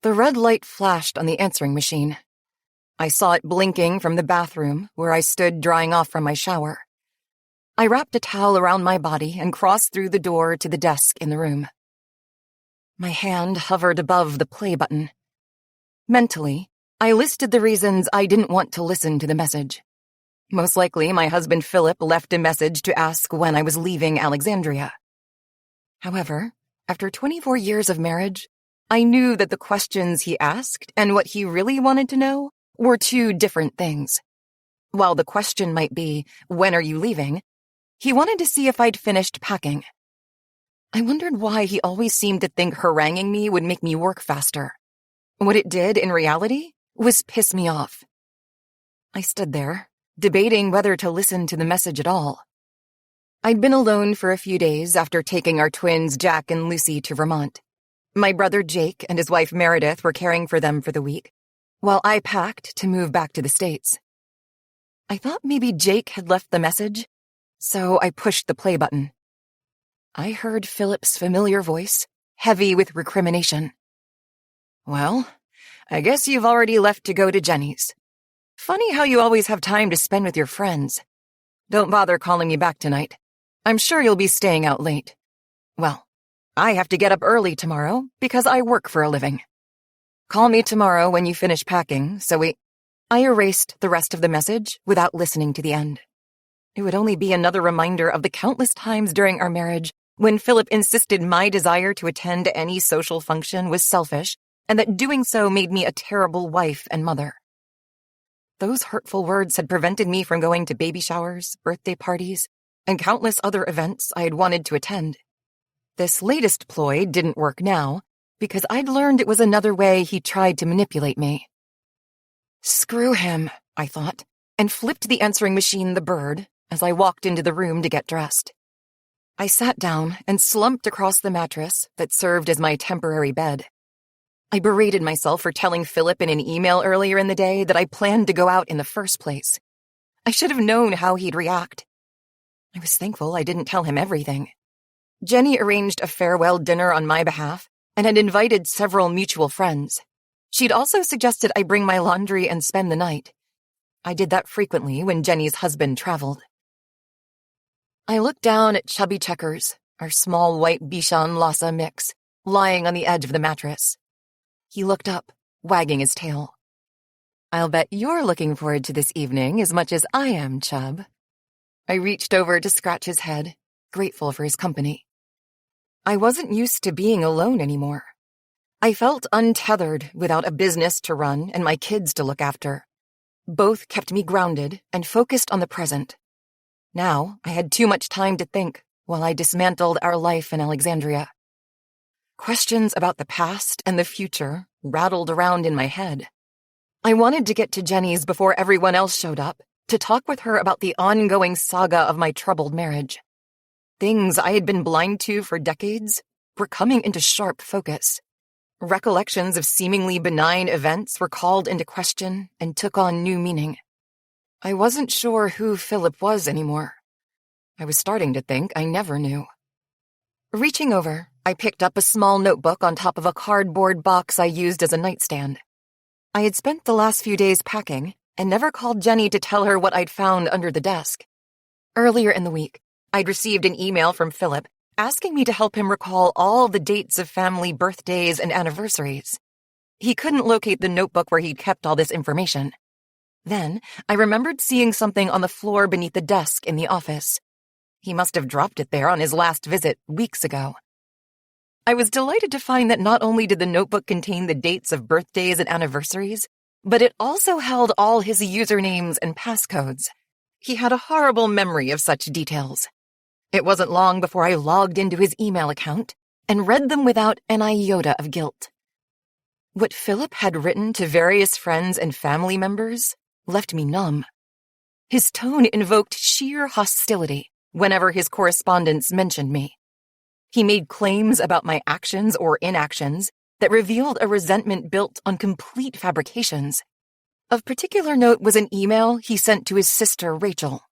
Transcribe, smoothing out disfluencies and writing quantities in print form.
The red light flashed on the answering machine. I saw it blinking from the bathroom where I stood drying off from my shower. I wrapped a towel around my body and crossed through the door to the desk in the room. My hand hovered above the play button. Mentally, I listed the reasons I didn't want to listen to the message. Most likely, my husband Philip left a message to ask when I was leaving Alexandria. However, after 24 years of marriage, I knew that the questions he asked and what he really wanted to know were two different things. While the question might be, "When are you leaving?" he wanted to see if I'd finished packing. I wondered why he always seemed to think haranguing me would make me work faster. What it did, in reality, was piss me off. I stood there, debating whether to listen to the message at all. I'd been alone for a few days after taking our twins Jack and Lucy to Vermont. My brother Jake and his wife Meredith were caring for them for the week, while I packed to move back to the States. I thought maybe Jake had left the message, so I pushed the play button. I heard Philip's familiar voice, heavy with recrimination. "Well, I guess you've already left to go to Jenny's. Funny how you always have time to spend with your friends. Don't bother calling me back tonight. I'm sure you'll be staying out late. Well, I have to get up early tomorrow because I work for a living. Call me tomorrow when you finish packing, so we—" I erased the rest of the message without listening to the end. It would only be another reminder of the countless times during our marriage when Philip insisted my desire to attend any social function was selfish and that doing so made me a terrible wife and mother. Those hurtful words had prevented me from going to baby showers, birthday parties, and countless other events I had wanted to attend. This latest ploy didn't work now because I'd learned it was another way he tried to manipulate me. Screw him, I thought, and flipped the answering machine the bird as I walked into the room to get dressed. I sat down and slumped across the mattress that served as my temporary bed. I berated myself for telling Philip in an email earlier in the day that I planned to go out in the first place. I should have known how he'd react. I was thankful I didn't tell him everything. Jenny arranged a farewell dinner on my behalf and had invited several mutual friends. She'd also suggested I bring my laundry and spend the night. I did that frequently when Jenny's husband traveled. I looked down at Chubby Checkers, our small white Bichon Lhasa mix, lying on the edge of the mattress. He looked up, wagging his tail. "I'll bet you're looking forward to this evening as much as I am, Chub." I reached over to scratch his head, grateful for his company. I wasn't used to being alone anymore. I felt untethered without a business to run and my kids to look after. Both kept me grounded and focused on the present. Now I had too much time to think while I dismantled our life in Alexandria. Questions about the past and the future rattled around in my head. I wanted to get to Jenny's before everyone else showed up, to talk with her about the ongoing saga of my troubled marriage. Things I had been blind to for decades were coming into sharp focus. Recollections of seemingly benign events were called into question and took on new meaning. I wasn't sure who Philip was anymore. I was starting to think I never knew. Reaching over, I picked up a small notebook on top of a cardboard box I used as a nightstand. I had spent the last few days packing and never called Jenny to tell her what I'd found under the desk. Earlier in the week, I'd received an email from Philip asking me to help him recall all the dates of family birthdays and anniversaries. He couldn't locate the notebook where he'd kept all this information. Then, I remembered seeing something on the floor beneath the desk in the office. He must have dropped it there on his last visit weeks ago. I was delighted to find that not only did the notebook contain the dates of birthdays and anniversaries, but it also held all his usernames and passcodes. He had a horrible memory of such details. It wasn't long before I logged into his email account and read them without an iota of guilt. What Philip had written to various friends and family members left me numb. His tone invoked sheer hostility whenever his correspondence mentioned me. He made claims about my actions or inactions that revealed a resentment built on complete fabrications. Of particular note was an email he sent to his sister Rachel.